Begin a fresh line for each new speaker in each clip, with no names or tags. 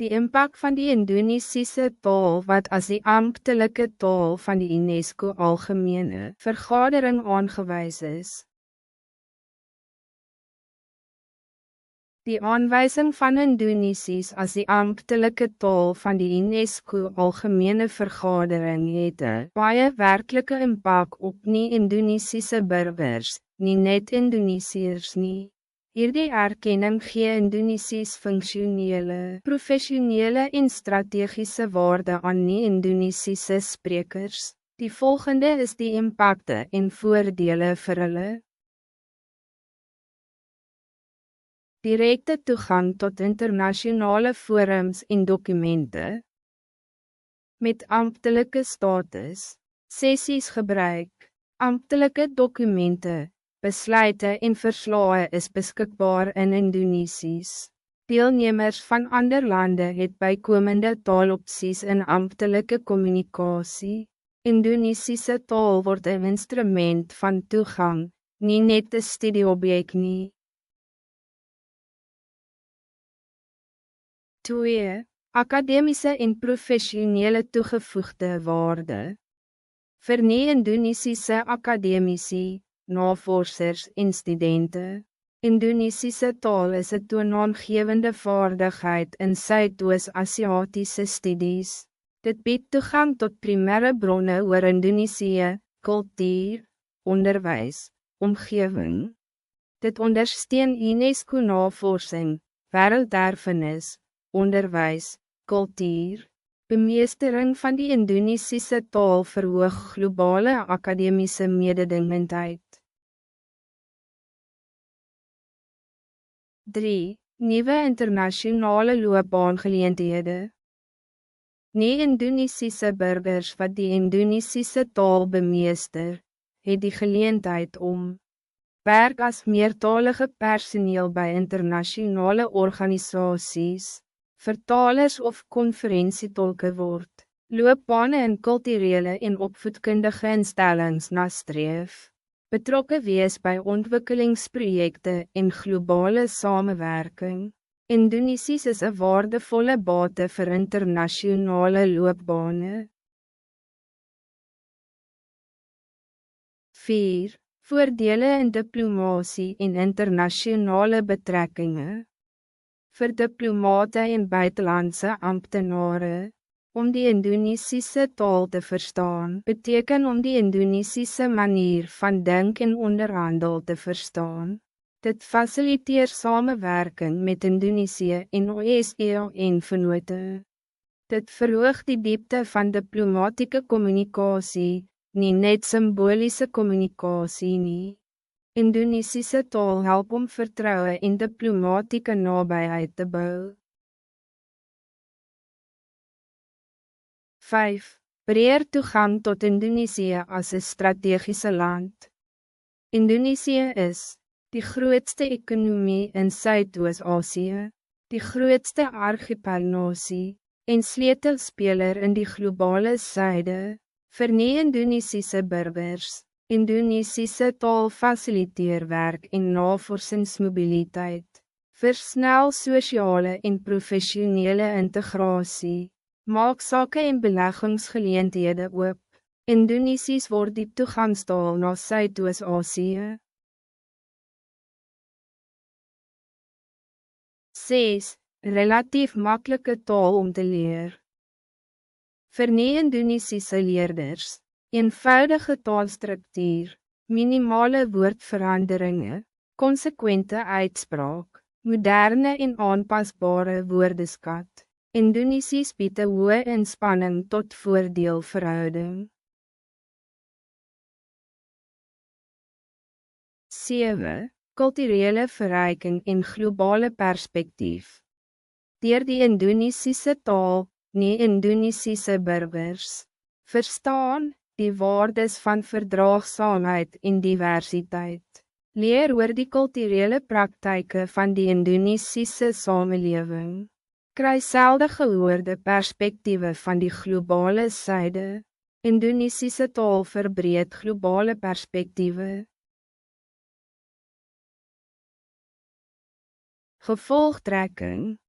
Die impact van die Indonesische taal wat as die amptelike taal van die UNESCO algemene vergadering aangewys is. Die aanwijzing van Indonesisch as die amptelike taal van die UNESCO algemene vergadering het baie werklike impact op nie-Indonesische burgers, nie net Indonesiërs nie. Hierdie erkenning gee Indonesisch funksionele, professionele en strategische waarde aan nie-Indonesische sprekers. Die volgende is die impacte en voordele vir hulle. Directe toegang tot internationale forums en documenten. Met ambtelijke status, sessies gebruik, ambtelijke documenten, besluiten en verslae is beskikbaar in Indonesisch. Deelnemers van ander lande het bykomende taalopsies in ambtelijke communicatie. Indonesische taal wordt een instrument van toegang, nie net een studieobjek nie. 2. Academische en professionele toegevoegde waarde. Vir nie-Indonesische akademici, navorsers en studenten. Indonesische taal is een toonaangewende vaardigheid in Suidoos-Asiatische studies. Dit biedt toegang tot primaire bronnen oor Indonesië, cultuur, onderwijs, omgeving. Dit ondersteun UNESCO-navorsing, wêrelderfenis, onderwijs, cultuur. Bemeestering van die Indonesische taal verhoog globale academische mededingendheid. 3. Nieuwe internationale loopbaangeleenthede. Nie-Indonesische burgers wat die Indonesische taal bemeester, het die geleentheid om werk as meertalige personeel bij internationale organisaties, vertalers of konferentietolke word, loopbane in kulturele en opvoedkundige instellings nastreef, betrokke wees bij ontwikkelingsprojekte en globale samenwerking. Indonesisch is een waardevolle bate vir internationale loopbane. 4. Voordele in diplomatie en internationale betrekkingen. Vir diplomate en buitenlandse ambtenaren, om die Indonesische taal te verstaan, beteken om die Indonesische manier van denken en onderhandel te verstaan. Dit faciliteer samenwerking met Indonesië en OSCE-vennote. Dit verhoog die diepte van diplomatieke communicatie, nie net symbolische communicatie nie. Indonesische taal help om vertrouwen en diplomatieke nabijheid te bouwen. 5. Breër toegang tot Indonesië als een strategische land. Indonesië is die grootste ekonomie in Suidoos-Asië, die grootste archipelnasie, en sleutelspeler in die globale suide, vir nie-Indonesische burgers. Indonesische taal faciliteer werk en navorsingsmobiliteit, versnel sociale en professionele integratie, maak sake en beleggingsgeleenthede oop. Indonesisch word die toegangstaal na Suidoos-Asië. 6. Relatief makkelijke taal om te leer. Vir nie-Indonesische leerders, eenvoudige taalstruktuur, minimale woordveranderingen, consequente uitspraak, moderne en aanpasbare woordeskat. Indonesisch biedt een hoë inspanning tot voordeelverhouding. 7. Culturele verrijking en globale perspectief. Deur die Indonesische taal, nie Indonesische burgers, verstaan die waardes van verdraagsaamheid en diversiteit. Leer oor die culturele praktijke van die Indonesische samenleving. Kry selde gehoorde perspektiewe van die globale suide. Indonesische taal verbreed globale perspektiewe. Gevolgtrekking.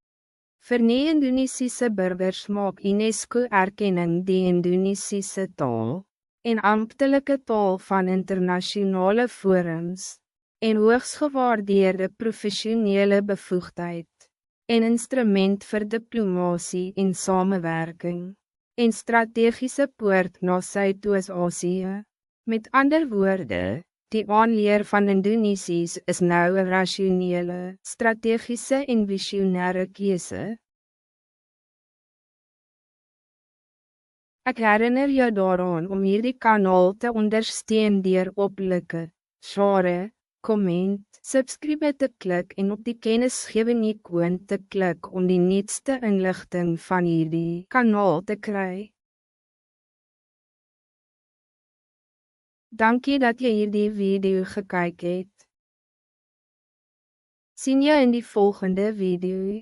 Vir nie-Indonesiese burgers maak UNESCO-erkenning die Indonesische taal en amptelike taal van internationale forums en hoogs gewaardeerde professionele bevoegdheid en instrument vir diplomatie en samenwerking en strategische poort na Suidoos-Asië. Met ander woorde, die aanleer van Indonesisch is nou een rationele, strategische en visionaire keuse. Ek herinner jou daaraan om hierdie kanaal te ondersteun deur op like, share, comment, subscribe te klik en op die kennisgewing ikoon te klik om die nuutste inligting van hierdie kanaal te kry. Dankie dat jy hierdie video gekyk het. Sien jou in die volgende video.